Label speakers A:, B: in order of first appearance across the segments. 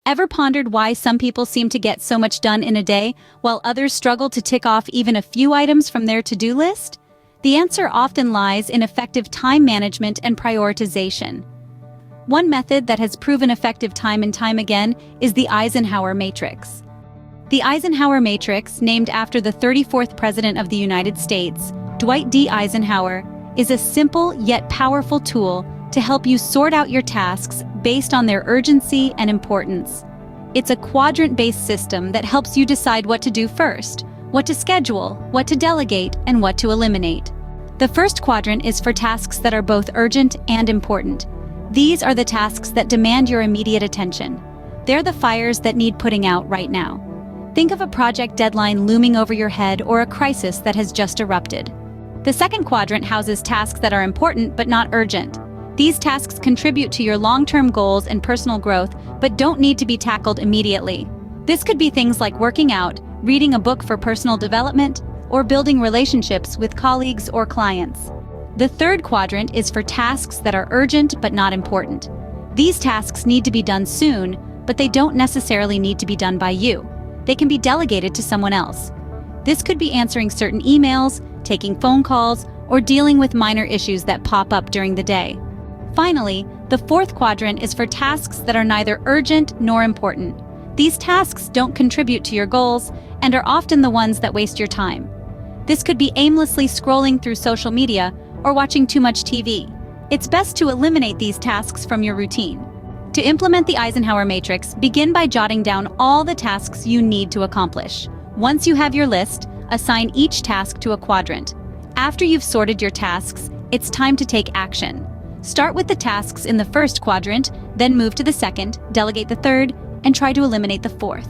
A: Ever pondered why some people seem to get so much done in a day, while others struggle to tick off even a few items from their to-do list? The answer often lies in effective time management and prioritization. One method that has proven effective time and time again is the Eisenhower matrix. The Eisenhower matrix, named after the 34th President of the United States, Dwight D. Eisenhower, is a simple yet powerful tool to help you sort out your tasks based on their urgency and importance. It's a quadrant-based system that helps you decide what to do first, what to schedule, what to delegate, and what to eliminate. The first quadrant is for tasks that are both urgent and important. These are the tasks that demand your immediate attention. They're the fires that need putting out right now. Think of a project deadline looming over your head or a crisis that has just erupted. The second quadrant houses tasks that are important but not urgent. These tasks contribute to your long-term goals and personal growth but don't need to be tackled immediately. This could be things like working out, reading a book for personal development, or building relationships with colleagues or clients. The third quadrant is for tasks that are urgent but not important. These tasks need to be done soon, but they don't necessarily need to be done by you. They can be delegated to someone else. This could be answering certain emails, taking phone calls, or dealing with minor issues that pop up during the day. Finally, the fourth quadrant is for tasks that are neither urgent nor important. These tasks don't contribute to your goals and are often the ones that waste your time. This could be aimlessly scrolling through social media or watching too much TV. It's best to eliminate these tasks from your routine. To implement the Eisenhower matrix, begin by jotting down all the tasks you need to accomplish. Once you have your list, assign each task to a quadrant. After you've sorted your tasks, it's time to take action. Start with the tasks in the first quadrant, then move to the second, delegate the third, and try to eliminate the fourth.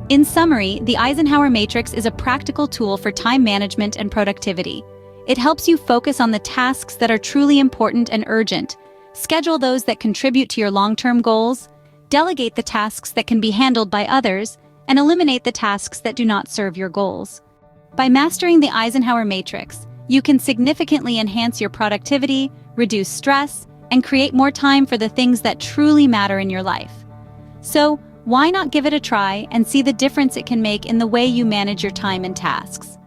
A: In summary, the Eisenhower matrix is a practical tool for time management and productivity. It helps you focus on the tasks that are truly important and urgent, schedule those that contribute to your long-term goals, delegate the tasks that can be handled by others, and eliminate the tasks that do not serve your goals. By mastering the Eisenhower matrix, you can significantly enhance your productivity, reduce stress, and create more time for the things that truly matter in your life. So, why not give it a try and see the difference it can make in the way you manage your time and tasks?